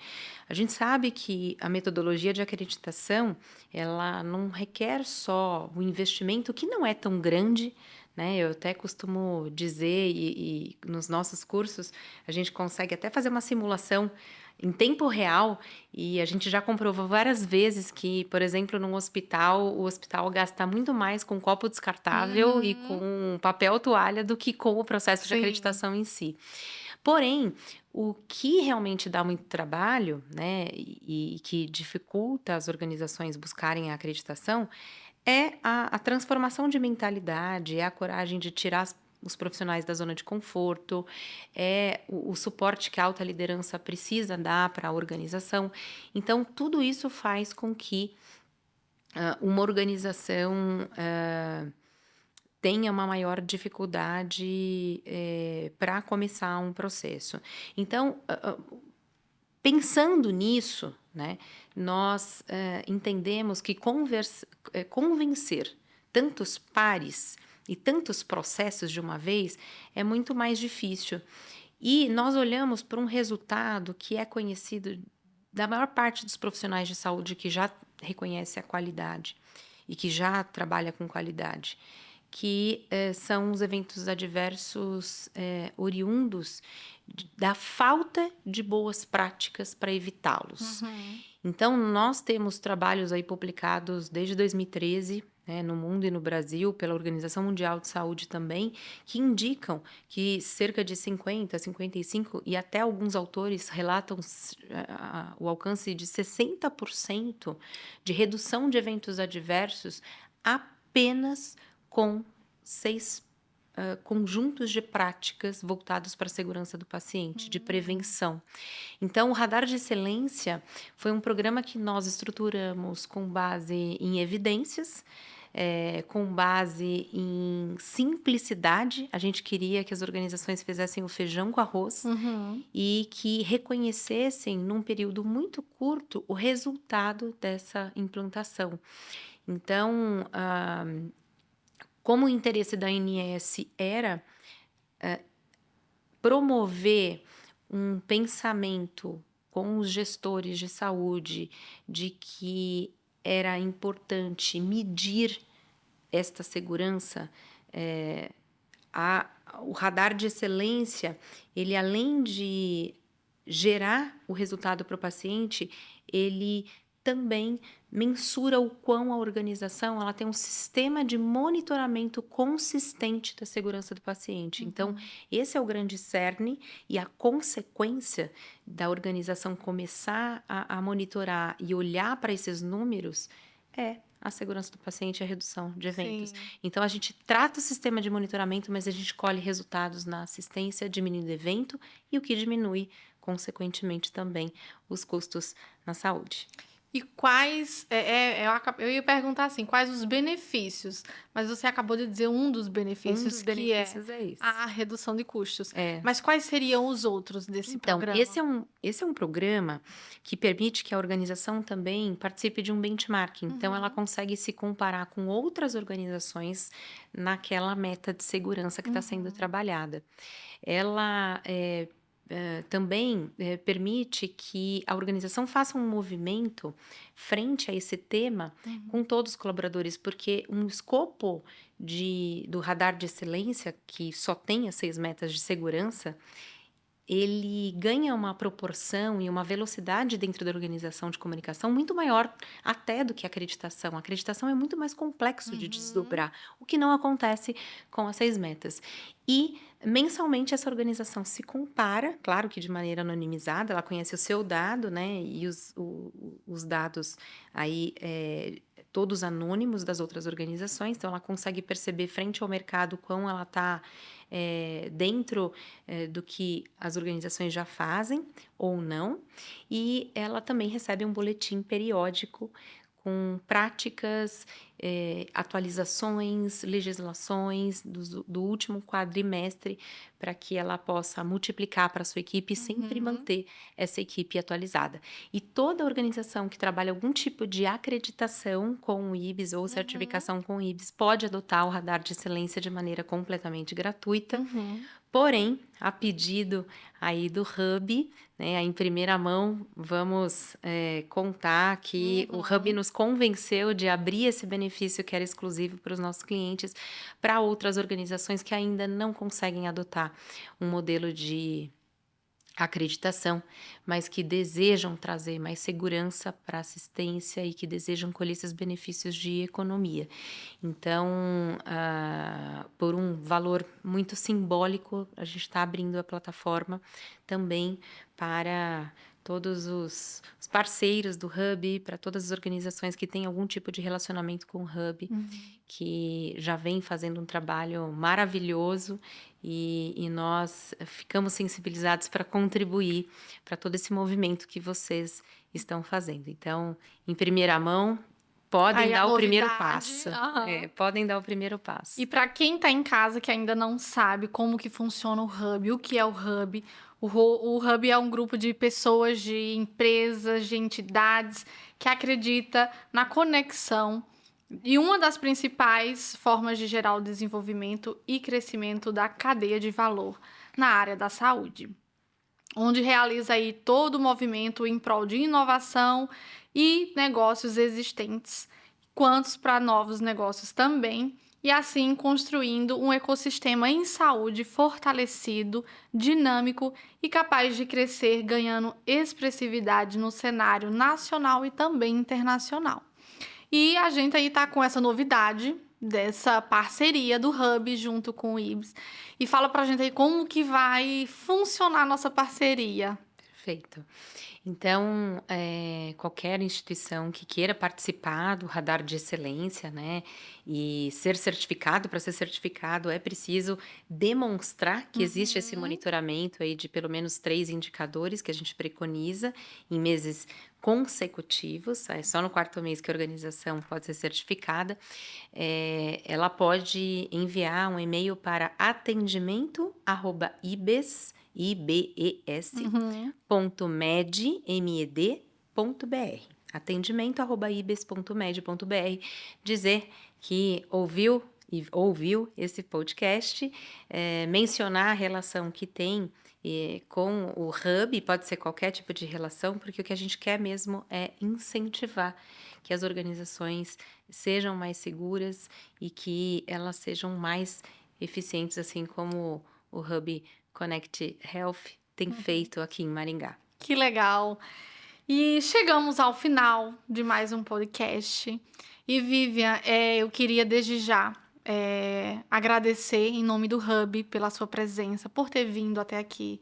A gente sabe que a metodologia de acreditação, ela não requer só o investimento, que não é tão grande, né? Eu até costumo dizer, e nos nossos cursos, a gente consegue até fazer uma simulação em tempo real, e a gente já comprovou várias vezes que, por exemplo, num hospital, o hospital gasta muito mais com copo descartável e com papel toalha do que com o processo de Sim. acreditação em si. Porém, o que realmente dá muito trabalho, né, e que dificulta as organizações buscarem a acreditação, é a transformação de mentalidade, é a coragem de tirar os profissionais da zona de conforto, é o suporte que a alta liderança precisa dar para a organização. Então, tudo isso faz com que uma organização tenha uma maior dificuldade para começar um processo. Então, pensando nisso, né, nós entendemos que convencer tantos pares e tantos processos de uma vez é muito mais difícil. E nós olhamos para um resultado que é conhecido da maior parte dos profissionais de saúde que já reconhece a qualidade e que já trabalha com qualidade, que são os eventos adversos oriundos da falta de boas práticas para evitá-los. Então, nós temos trabalhos aí publicados desde 2013, né, no mundo e no Brasil, pela Organização Mundial de Saúde também, que indicam que cerca de 50, 55 e até alguns autores relatam o alcance de 60% de redução de eventos adversos apenas com 6 conjuntos de práticas voltados para a segurança do paciente, de prevenção. Então, o Radar de Excelência foi um programa que nós estruturamos com base em evidências, com base em simplicidade. A gente queria que as organizações fizessem o feijão com arroz e que reconhecessem, num período muito curto, o resultado dessa implantação. Então, como o interesse da ANS era promover um pensamento com os gestores de saúde de que era importante medir esta segurança, o radar de excelência, ele além de gerar o resultado para o paciente, ele também mensura o quão a organização ela tem um sistema de monitoramento consistente da segurança do paciente. Então, esse é o grande cerne e a consequência da organização começar a monitorar e olhar para esses números é a segurança do paciente e a redução de eventos. Sim. Então, a gente trata o sistema de monitoramento, mas a gente colhe resultados na assistência, diminuindo evento e o que diminui, consequentemente, também os custos na saúde. E quais, eu ia perguntar assim, quais os benefícios, mas você acabou de dizer um dos Um benefícios dos que é benefícios é esse. a redução de custos. É. Mas quais seriam os outros desse Então, programa? esse é um programa que permite que a organização também participe de um benchmarking. Então, ela consegue se comparar com outras organizações naquela meta de segurança que está sendo trabalhada. Ela também permite que a organização faça um movimento frente a esse tema com todos os colaboradores, porque um escopo do radar de excelência, que só tem as 6 metas de segurança, ele ganha uma proporção e uma velocidade dentro da organização de comunicação muito maior até do que a acreditação. A acreditação é muito mais complexo de desdobrar, o que não acontece com as 6 metas. E mensalmente essa organização se compara, claro que de maneira anonimizada, ela conhece o seu dado, né, e os dados aí todos anônimos das outras organizações, então ela consegue perceber frente ao mercado quão ela está dentro do que as organizações já fazem ou não, e ela também recebe um boletim periódico com práticas, atualizações, legislações do último quadrimestre, para que ela possa multiplicar para a sua equipe e sempre manter essa equipe atualizada. E toda organização que trabalha algum tipo de acreditação com o IBS ou certificação com o IBS pode adotar o radar de excelência de maneira completamente gratuita. Porém, a pedido aí do Hub, né, em primeira mão, vamos contar que o Hub nos convenceu de abrir esse benefício que era exclusivo para os nossos clientes, para outras organizações que ainda não conseguem adotar um modelo de acreditação, mas que desejam trazer mais segurança para a assistência e que desejam colher esses benefícios de economia. Então, por um valor muito simbólico, a gente está abrindo a plataforma também para todos os parceiros do Hub, para todas as organizações que têm algum tipo de relacionamento com o Hub, que já vem fazendo um trabalho maravilhoso e nós ficamos sensibilizados para contribuir para todo esse movimento que vocês estão fazendo. Então, em primeira mão, podem Aí a dar o primeiro novidade, passo. Podem dar o primeiro passo. E para quem está em casa que ainda não sabe como que funciona o Hub, o que é o Hub, o Hub é um grupo de pessoas, de empresas, de entidades que acredita na conexão e uma das principais formas de gerar o desenvolvimento e crescimento da cadeia de valor na área da saúde, onde realiza aí todo o movimento em prol de inovação e negócios existentes, quantos para novos negócios também, e assim construindo um ecossistema em saúde fortalecido, dinâmico e capaz de crescer, ganhando expressividade no cenário nacional e também internacional. E a gente aí tá com essa novidade dessa parceria do Hub junto com o IBS. E fala pra gente aí como que vai funcionar a nossa parceria. Perfeito. Então, qualquer instituição que queira participar do radar de excelência, né, e ser certificado, para ser certificado é preciso demonstrar que existe esse monitoramento aí de pelo menos 3 indicadores que a gente preconiza em meses consecutivos, é só no 4º mês que a organização pode ser certificada. Ela pode enviar um e-mail para atendimento@ibes.med.br, atendimento@ibes.med.br, dizer que ouviu e ouviu esse podcast, mencionar a relação que tem com o Hub, pode ser qualquer tipo de relação, porque o que a gente quer mesmo é incentivar que as organizações sejam mais seguras e que elas sejam mais eficientes, assim como o Hub Connect Health tem feito aqui em Maringá. Que legal! E chegamos ao final de mais um podcast. E Vivian, eu queria desde já agradecer em nome do Hub pela sua presença, por ter vindo até aqui,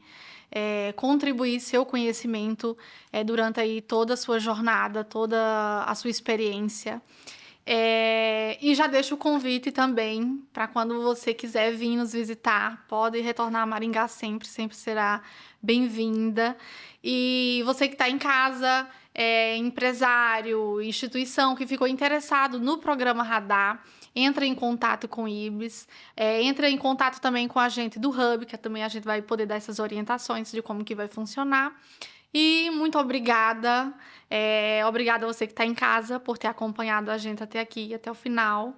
contribuir seu conhecimento durante aí toda a sua jornada, toda a sua experiência. E já deixo o convite também para quando você quiser vir nos visitar, pode retornar a Maringá sempre, sempre será bem-vinda. E você que está em casa, empresário, instituição que ficou interessado no programa Radar, entra em contato com o IBS, entra em contato também com a gente do Hub, que também a gente vai poder dar essas orientações de como que vai funcionar. E muito obrigada. Obrigada a você que está em casa por ter acompanhado a gente até aqui, até o final.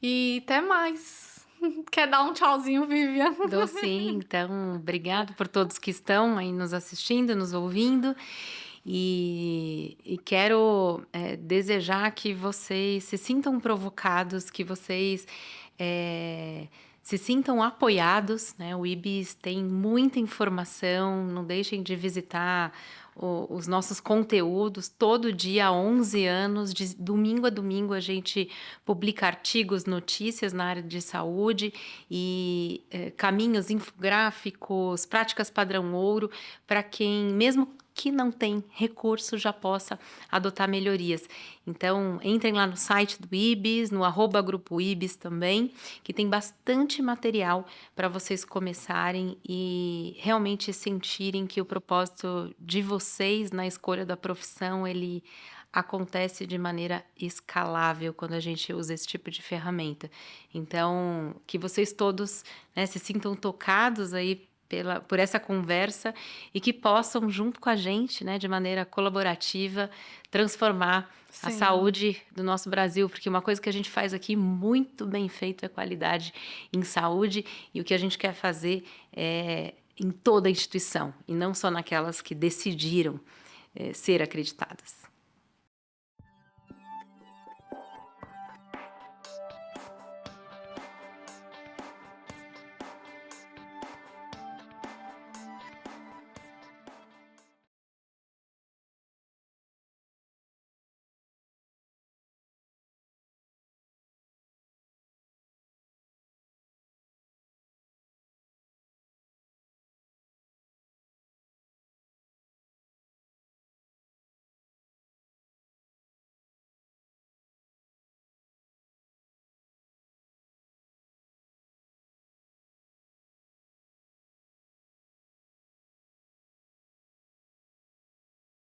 E até mais. Quer dar um tchauzinho, Vivian? Dou sim, então, obrigado por todos que estão aí nos assistindo, nos ouvindo. E quero desejar que vocês se sintam provocados, que vocês se sintam apoiados, né? O IBS tem muita informação, não deixem de visitar os nossos conteúdos. Todo dia há 11 anos, de domingo a domingo, a gente publica artigos, notícias na área de saúde e caminhos infográficos, práticas padrão ouro, para quem, mesmo que não tem recurso, já possa adotar melhorias. Então, entrem lá no site do IBS, no @grupo IBS também, que tem bastante material para vocês começarem e realmente sentirem que o propósito de vocês na escolha da profissão, ele acontece de maneira escalável quando a gente usa esse tipo de ferramenta. Então, que vocês todos, né, se sintam tocados aí por essa conversa e que possam, junto com a gente, né, de maneira colaborativa, transformar a saúde do nosso Brasil, porque uma coisa que a gente faz aqui muito bem feito é qualidade em saúde, e o que a gente quer fazer é em toda a instituição, e não só naquelas que decidiram ser acreditadas.